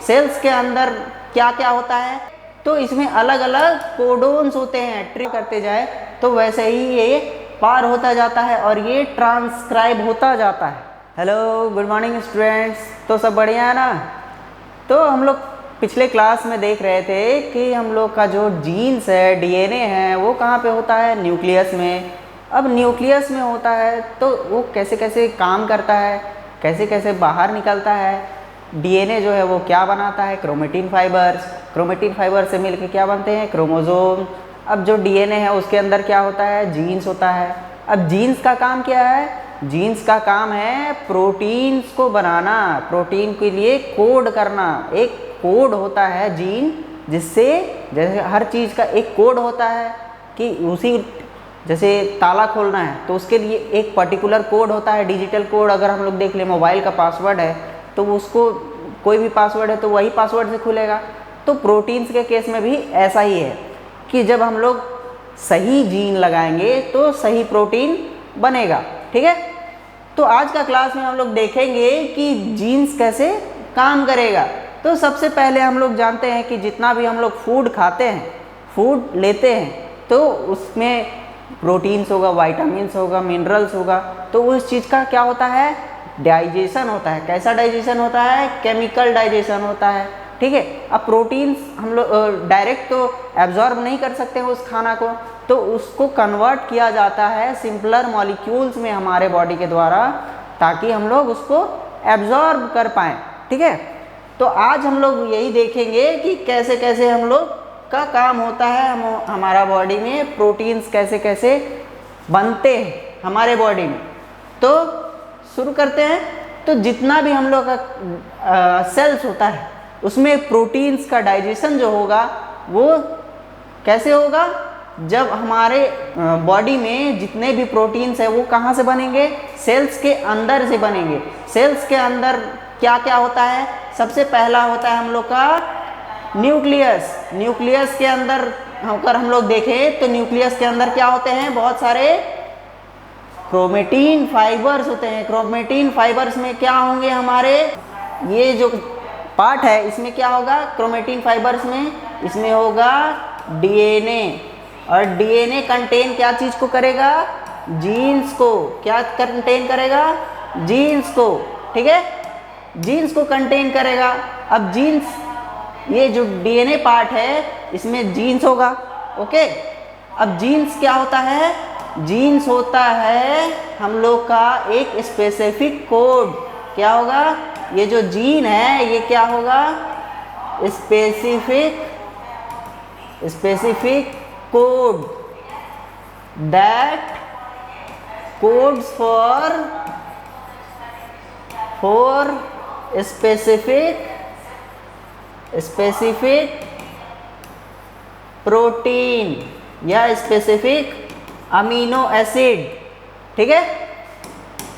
Sales के अंदर क्या क्या होता है, तो इसमें अलग अलग कोडोन्स होते हैं। ट्री करते जाए तो वैसे ही ये पार होता जाता है और ये ट्रांसक्राइब होता जाता है। Hello, good morning students. तो सब बढ़िया है ना? तो हम लोग पिछले क्लास में देख रहे थे कि हम लोग का जो जीन्स है, डीएनए है, वो कहाँ पे होता है? न्यूक्लियस में। अब न्यूक्लियस में होता है तो वो कैसे कैसे काम करता है, कैसे कैसे बाहर निकलता है। डीएनए जो है वो क्या बनाता है? Chromatin fibres. क्रोमेटिन फाइबर से मिलकर क्या बनते हैं? क्रोमोसोम। अब जो डीएनए है उसके अंदर क्या होता है? जीन्स होता है। अब जीन्स का काम क्या है? जीन्स का काम है प्रोटीन्स को बनाना, प्रोटीन के लिए कोड करना। एक कोड होता है जीन, जिससे जैसे हर चीज़ का एक कोड होता है कि उसी जैसे ताला खोलना है तो उसके लिए एक पर्टिकुलर कोड होता है, डिजिटल कोड। अगर हम लोग देख लें मोबाइल का पासवर्ड है तो उसको कोई भी पासवर्ड है तो वही पासवर्ड से खुलेगा। तो प्रोटीन्स के केस में भी ऐसा ही है कि जब हम लोग सही जीन लगाएंगे तो सही प्रोटीन बनेगा। ठीक है, तो आज का क्लास में हम लोग देखेंगे कि जीन्स कैसे काम करेगा। तो सबसे पहले हम लोग जानते हैं कि जितना भी हम लोग फूड खाते हैं, फूड लेते हैं, तो उसमें प्रोटीन्स होगा, वाइटामिन्स होगा, मिनरल्स होगा। तो उस चीज़ का क्या होता है? डाइजेशन होता है। कैसा डाइजेशन होता है? केमिकल डाइजेशन होता है। ठीक है, अब प्रोटीन्स हम लोग डायरेक्ट तो एब्जॉर्ब नहीं कर सकते हैं उस खाना को, तो उसको कन्वर्ट किया जाता है सिंपलर मॉलिक्यूल्स में हमारे बॉडी के द्वारा, ताकि हम लोग उसको एब्जॉर्ब कर पाएँ। ठीक है, तो आज हम लोग यही देखेंगे कि कैसे कैसे हम लोग का काम होता है, हमारा बॉडी में प्रोटीन्स कैसे कैसे बनते हैं हमारे बॉडी में। तो शुरू करते हैं। तो जितना भी हम लोग का सेल्स होता है उसमें प्रोटीन्स का डाइजेशन जो होगा वो कैसे होगा? जब हमारे बॉडी में जितने भी प्रोटीन्स है वो कहाँ से बनेंगे? सेल्स के अंदर से बनेंगे। सेल्स के अंदर क्या क्या होता है? सबसे पहला होता है हम लोग का न्यूक्लियस। न्यूक्लियस के अंदर अगर हम लोग देखें तो न्यूक्लियस के अंदर क्या होते हैं? बहुत सारे क्रोमेटिन फाइबर्स होते हैं। क्रोमेटिन फाइबर्स में क्या होंगे? हमारे ये जो पार्ट है इसमें क्या होगा? क्रोमेटिन फाइबर्स में इसमें होगा डीएनए, और डीएनए कंटेन क्या चीज़ को करेगा? जीन्स को। क्या कंटेन करेगा? जीन्स को। ठीक है, जीन्स को कंटेन करेगा। अब जीन्स, ये जो डीएनए पार्ट है इसमें जीन्स होगा। ओके, अब जीन्स क्या होता है? जीन्स होता है हम लोग का एक स्पेसिफिक कोड। क्या होगा? ये जो जीन है ये क्या होगा? Specific code that codes for specific protein या स्पेसिफिक अमीनो एसिड। ठीक है,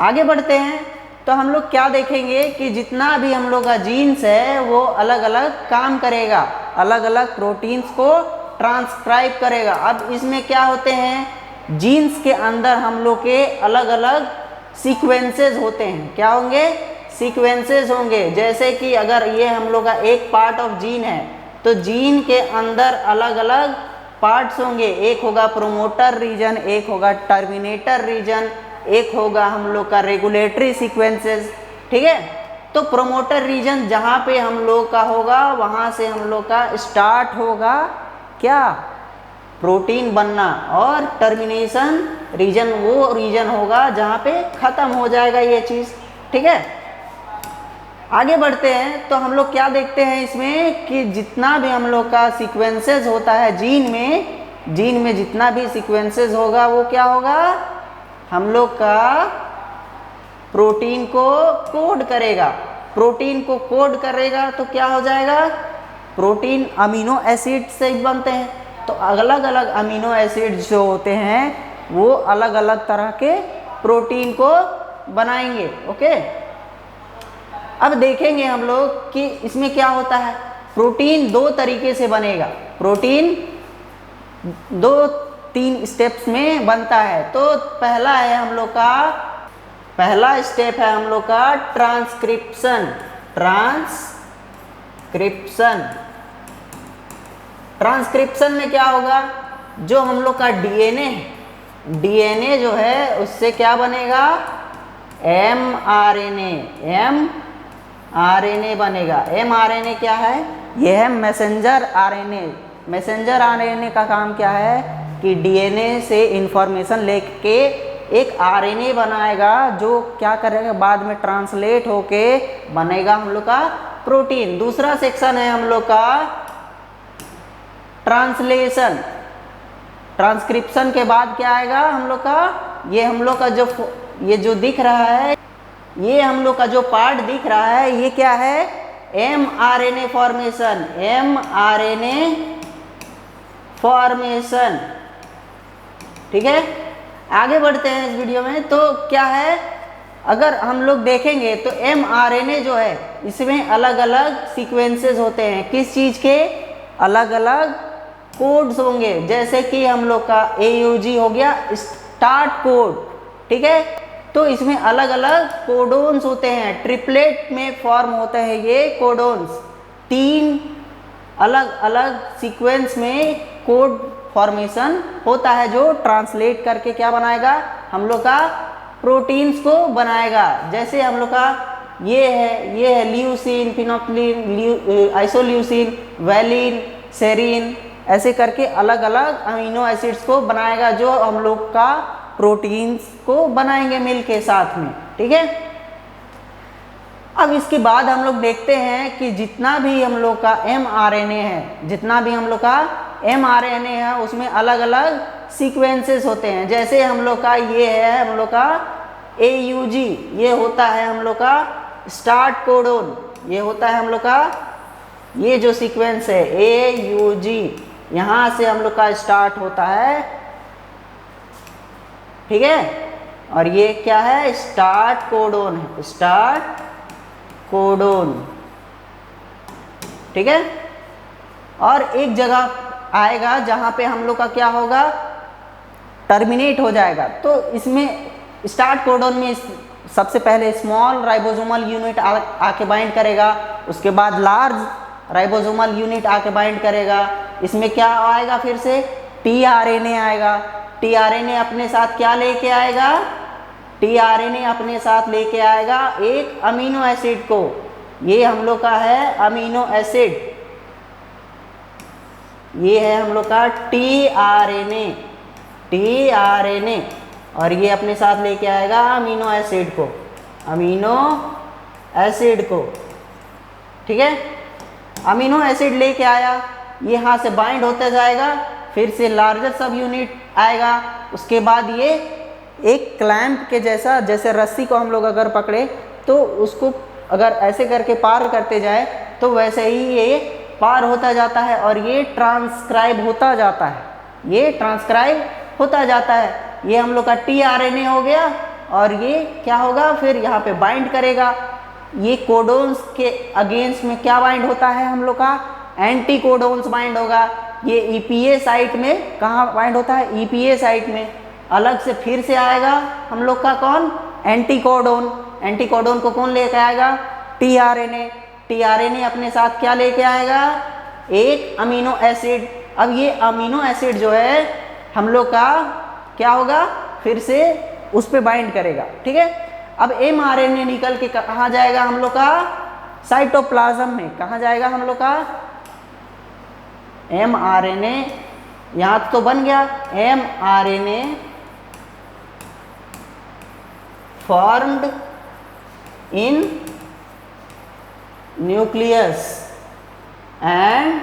आगे बढ़ते हैं। तो हम लोग क्या देखेंगे कि जितना भी हम लोग का जीन्स है वो अलग अलग काम करेगा, अलग अलग प्रोटीन्स को ट्रांसक्राइब करेगा। अब इसमें क्या होते हैं? जीन्स के अंदर हम लोग के अलग अलग सीक्वेंसेस होते हैं। क्या होंगे? सीक्वेंसेस होंगे। जैसे कि अगर ये हम लोग का एक पार्ट ऑफ जीन है तो जीन के अंदर अलग अलग पार्ट्स होंगे। एक होगा प्रोमोटर रीजन, एक होगा टर्मिनेटर रीजन, एक होगा हम लोग का रेगुलेटरी सीक्वेंसेस। ठीक है, तो प्रोमोटर रीजन जहाँ पे हम लोग का होगा वहाँ से हम लोग का स्टार्ट होगा क्या? प्रोटीन बनना। और टर्मिनेशन रीजन वो रीजन होगा जहाँ पे ख़त्म हो जाएगा ये चीज़। ठीक है, आगे बढ़ते हैं। तो हम लोग क्या देखते हैं इसमें कि जितना भी हम लोग का सीक्वेंसेस होता है जीन में जितना भी सीक्वेंसेस होगा वो क्या होगा? हम लोग का प्रोटीन को कोड करेगा। प्रोटीन को कोड करेगा तो क्या हो जाएगा? प्रोटीन अमीनो एसिड से बनते हैं। तो अलग अलग अमीनो एसिड जो होते हैं वो अलग अलग तरह के प्रोटीन को बनाएंगे। ओके, अब देखेंगे हम लोग कि इसमें क्या होता है। प्रोटीन दो तरीके से बनेगा। प्रोटीन दो तीन स्टेप्स में बनता है। तो पहला है हम लोग का, पहला स्टेप है हम लोग का ट्रांसक्रिप्शन। ट्रांसक्रिप्शन। ट्रांसक्रिप्शन में क्या होगा, जो हम लोग का डीएनए जो है उससे क्या बनेगा, एमआरएनए बनेगा। एमआरएनए क्या है, यह है मैसेंजर आरएनए। मैसेंजर आरएनए का काम क्या है कि डीएनए से इंफॉर्मेशन लेके एक आरएनए बनाएगा, जो क्या करेगा बाद में ट्रांसलेट होके बनेगा हम लोग का प्रोटीन। दूसरा सेक्शन है हम लोग का ट्रांसलेशन। ट्रांसक्रिप्शन के बाद क्या आएगा हम लोग का, ये हम लोग का ये जो दिख रहा है, ये हम लोग का जो पार्ट दिख रहा है, ये क्या है, एमआरएनए फॉर्मेशन। एमआरएनए फॉर्मेशन, ठीक है। आगे बढ़ते हैं इस वीडियो में। तो क्या है, अगर हम लोग देखेंगे तो एमआरएनए जो है इसमें अलग अलग सीक्वेंसेस होते हैं। किस चीज़ के, अलग अलग कोड्स होंगे। जैसे कि हम लोग का AUG हो गया, स्टार्ट कोड, ठीक है। तो इसमें अलग अलग कोडोन्स होते हैं, ट्रिपलेट में फॉर्म होते हैं ये कोडोन्स। 3 अलग अलग सीक्वेंस में कोड फॉर्मेशन होता है, जो ट्रांसलेट करके क्या बनाएगा, हम लोग का प्रोटीन्स को बनाएगा। जैसे हम लोग का ये है ल्यूसीन, फिनोक्सिलिन, आइसोल्यूसिन, वैलिन, सेरीन, ऐसे करके अलग अलग अमीनो एसिड्स को बनाएगा, जो हम लोग का प्रोटीन्स को बनाएंगे मिल के साथ में, ठीक है। अब इसके बाद हम लोग देखते हैं कि जितना भी हम लोग का एमआरएनए है, जितना भी हम लोग का एमआरएनए है, उसमें अलग अलग सीक्वेंसेस होते हैं। जैसे हम लोग का ये है हम लोग का AUG, ये होता है हम लोग का स्टार्ट कोडोन। ये होता है हम लोग का, ये जो सीक्वेंस है AUG, यहाँ से हम लोग का स्टार्ट होता है, ठीक है। और ये क्या है, स्टार्ट कोडोन है, स्टार्ट कोडोन, ठीक है। और एक जगह आएगा जहां पे हम लोग का क्या होगा, टर्मिनेट हो जाएगा। तो इसमें स्टार्ट कोडोन में सबसे पहले स्मॉल राइबोसोमल यूनिट आके बाइंड करेगा, उसके बाद लार्ज राइबोसोमल यूनिट आके बाइंड करेगा। इसमें क्या आएगा, फिर से tRNA आएगा। tRNA अपने साथ क्या लेके आएगा, tRNA अपने साथ लेके आएगा एक अमीनो एसिड को। ये हम लोग का है अमीनो एसिड, ये है हम लोग का tRNA, और ये अपने साथ लेके आएगा अमीनो एसिड को, ठीक है। अमीनो एसिड लेके आया, ये यहाँ से बाइंड होते जाएगा, फिर से लार्जर सब यूनिट आएगा। उसके बाद ये एक क्लैंप के जैसा, जैसे रस्सी को हम लोग अगर पकड़े तो उसको अगर ऐसे करके पार करते जाए तो वैसे ही ये पार होता जाता है, और ये ट्रांसक्राइब होता जाता है, ये हम लोग का tRNA हो गया। और ये क्या होगा, फिर यहाँ पे बाइंड करेगा। ये कोडोन्स के अगेंस्ट में क्या बाइंड होता है, हम लोग का एंटी कोडोन्स बाइंड होगा। ये EPA साइट में कहाँ बाइंड होता है, EPA साइट में। अलग से फिर से आएगा हम लोग का कौन, एंटी कोडोन को कौन लेके आएगा, tRNA अपने साथ क्या लेके आएगा, एक अमीनो एसिड। अब ये अमीनो एसिड जो है हम लोग का क्या होगा, फिर से उस पे बाइंड करेगा, ठीक है। अब mRNA निकल के कहाँ जाएगा, हम लोग का साइटोप्लाज्म में। कहाँ जाएगा हम लोग का mRNA, यहाँ तो बन गया mRNA formed in nucleus and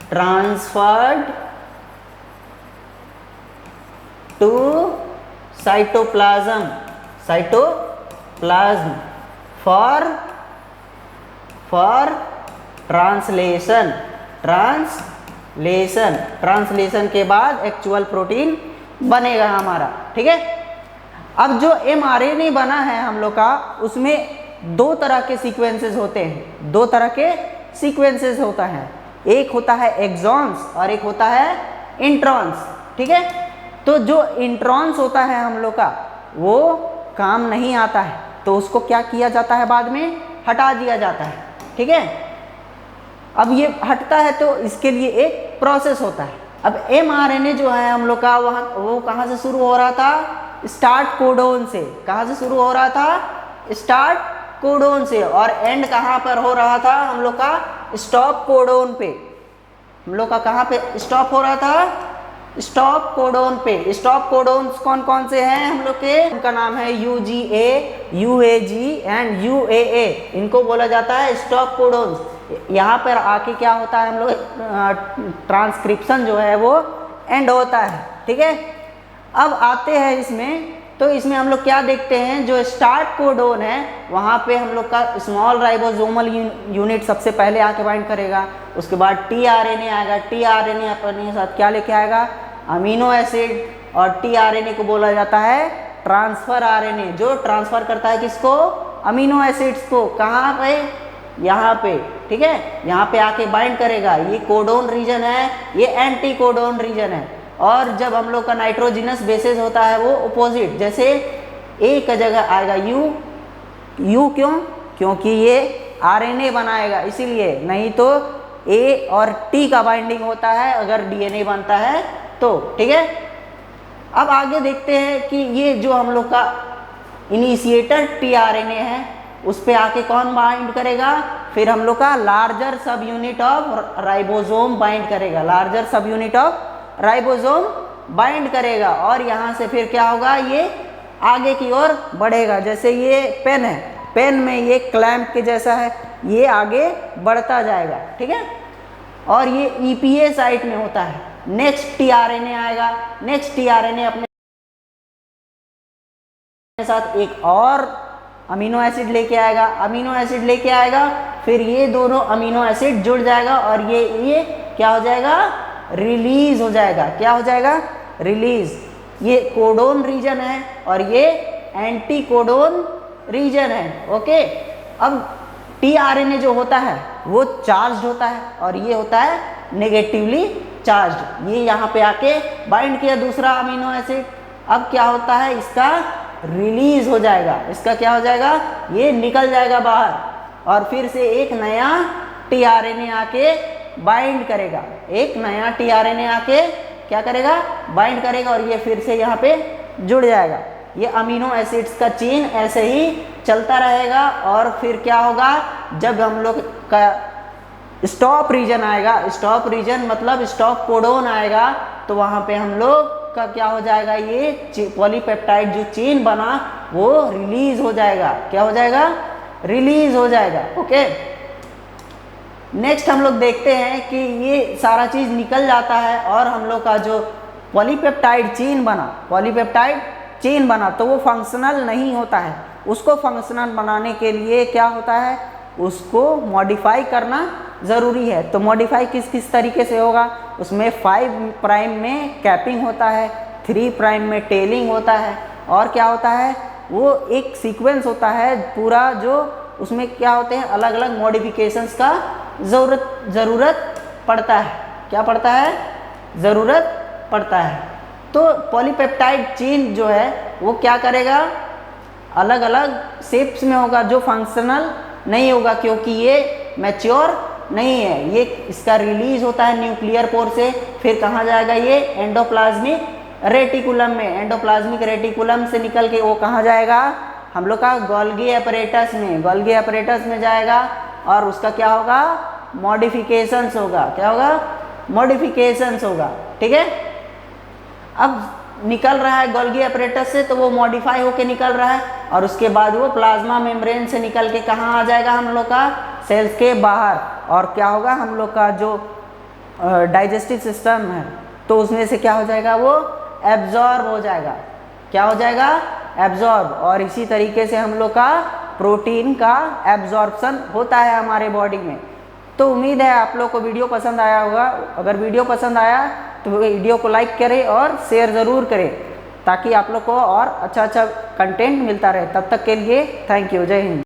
transferred to cytoplasm for translation के बाद एक्चुअल प्रोटीन बनेगा हमारा, ठीक है। अब जो mRNA बना है हम लोग का, उसमें 2 तरह के सीक्वेंसेस होते हैं, 2 तरह के सीक्वेंसेस होता है। एक होता है एक्सॉन्स और एक होता है इंट्रॉन्स, ठीक है। तो जो इंट्रॉन्स होता है हम लोग का, वो काम नहीं आता है, तो उसको क्या किया जाता है, बाद में हटा दिया जाता है, ठीक है। अब ये हटता है तो इसके लिए एक प्रोसेस होता है। अब mRNA जो है हम लोग का वो कहाँ से शुरू हो रहा था? स्टार्ट कोडोन से। कहाँ से शुरू हो रहा था? स्टार्ट कोडोन से। और एंड कहाँ पर हो रहा था हम लोग का? स्टॉप कोडोन पे। हम लोग का कहाँ पे स्टॉप हो रहा था? स्टॉप कोडोन पे। स्टॉप कोडोन्स कौन कौन से हैं हम लोग के? उनका नाम है UGA, UAG एंड UAA। इनको बोला जाता है स्टॉप कोडोन्स। यहाँ पर आके क्या होता है हम लोग ट्रांसक्रिप्शन जो है वो एंड होता है, ठीक है। अब आते हैं इसमें, तो इसमें हम लोग क्या देखते हैं? जो स्टार्ट कोडोन है वहाँ पे हम लोग का स्मॉल राइबोसोमल यूनिट सबसे पहले आके बाइंड करेगा। उसके बाद tRNA आएगा। tRNA अपने साथ क्या लेके आएगा? Amino acid. और tRNA को बोला जाता है ट्रांसफर RNA, जो ट्रांसफर करता है किसको? अमीनो एसिड्स को। कहाँ पे? यहाँ पे, ठीक है। यहाँ पे आके बाइंड करेगा। ये कोडोन रीजन है, ये एंटी कोडोन रीजन है। और जब हम लोग का नाइट्रोजिनस बेसिस होता है वो अपोजिट, जैसे ए का जगह आएगा यू क्यों? क्योंकि ये RNA बनाएगा इसीलिए, नहीं तो ए और टी का बाइंडिंग होता है अगर DNA बनता है तो, ठीक है। अब आगे देखते हैं कि ये जो हम लोग का इनिशिएटर tRNA है उस पे आके कौन बाइंड करेगा? फिर हम लोग का larger sub unit of ribosome bind करेगा। Larger sub unit of ribosome bind करेगा। और यहाँ से फिर क्या होगा? ये आगे की ओर बढ़ेगा। जैसे ये पेन है, पेन में ये क्लैंप के जैसा है, ये आगे बढ़ता जाएगा, ठीक है। और ये EPA साइट में होता है। नेक्स्ट tRNA आएगा। नेक्स्ट tRNA अपने साथ एक और अमीनो एसिड लेके आएगा। अमीनो एसिड लेके आएगा, फिर ये दोनों अमीनो एसिड जुड़ जाएगा और ये क्या हो जाएगा? रिलीज हो जाएगा। क्या हो जाएगा? रिलीज। ये कोडोन रीजन है और ये एंटी कोडोन रीजन है, ओके। अब tRNA जो होता है वो चार्ज होता है और ये होता है नेगेटिवली चार्ज। ये यहाँ पे आके बाइंड किया दूसरा अमीनो एसिड। अब क्या होता है? इसका रिलीज हो जाएगा। इसका क्या हो जाएगा? ये निकल जाएगा बाहर और फिर से एक नया tRNA आके बाइंड करेगा। एक नया tRNA आके क्या करेगा? बाइंड करेगा और ये फिर से यहाँ पे जुड़ जाएगा। ये अमीनो एसिड्स का चेन ऐसे ही चलता रहेगा। और फिर क्या होगा? जब हम लोग का स्टॉप रीजन आएगा, स्टॉप रीजन मतलब स्टॉप कोडोन आएगा, तो वहाँ पे हम लोग का क्या हो जाएगा? ये पॉलीपेप्टाइड जो चेन बना वो रिलीज हो जाएगा। क्या हो जाएगा? रिलीज हो जाएगा, ओके। नेक्स्ट हम लोग देखते हैं कि ये सारा चीज़ निकल जाता है और हम लोग का जो पॉलीपेप्टाइड चेन बना, पॉलीपेप्टाइड चेन बना, तो वो फंक्शनल नहीं होता है। उसको फंक्शनल बनाने के लिए क्या होता है? उसको मॉडिफाई करना ज़रूरी है। तो मॉडिफाई किस किस तरीके से होगा? उसमें 5 प्राइम में कैपिंग होता है, 3 प्राइम में टेलिंग होता है, और क्या होता है? वो एक सीक्वेंस होता है पूरा, जो उसमें क्या होते हैं? अलग अलग मॉडिफिकेशंस का ज़रूरत पड़ता है। क्या पड़ता है? ज़रूरत पड़ता है। तो पॉलीपेप्टाइड चेन जो है वो क्या करेगा? अलग अलग शेप्स में होगा, जो फंक्शनल नहीं होगा क्योंकि ये मैच्योर नहीं है। ये इसका रिलीज होता है न्यूक्लियर पोर से, फिर कहाँ जाएगा? ये एंडोप्लाज्मिक रेटिकुलम में। एंडोप्लाज्मिक रेटिकुलम से निकल के वो कहाँ जाएगा? हम लोग का गोल्गी एपरेटस में। गोल्गी एपरेटस में जाएगा और उसका क्या होगा? मॉडिफिकेशंस होगा। क्या होगा? मॉडिफिकेशंस होगा, ठीक है। अब निकल रहा है गोल्गी एपरेटस से, तो वो मॉडिफाई होके निकल रहा है और उसके बाद वो प्लाज्मा मेम्ब्रेन से निकल के कहाँ आ जाएगा? हम लोग का सेल्स के बाहर। और क्या होगा? हम लोग का जो डाइजेस्टिव सिस्टम है तो उसमें से क्या हो जाएगा? वो एब्जॉर्ब हो जाएगा। क्या हो जाएगा? एब्जॉर्ब। और इसी तरीके से हम लोग का प्रोटीन का एब्जॉर्प्शन होता है हमारे बॉडी में। तो उम्मीद है आप लोग को वीडियो पसंद आया होगा। अगर वीडियो पसंद आया तो वीडियो को लाइक करें और शेयर ज़रूर करें, ताकि आप लोग को और अच्छा कंटेंट मिलता रहे। तब तक के लिए थैंक यू। जय हिंद।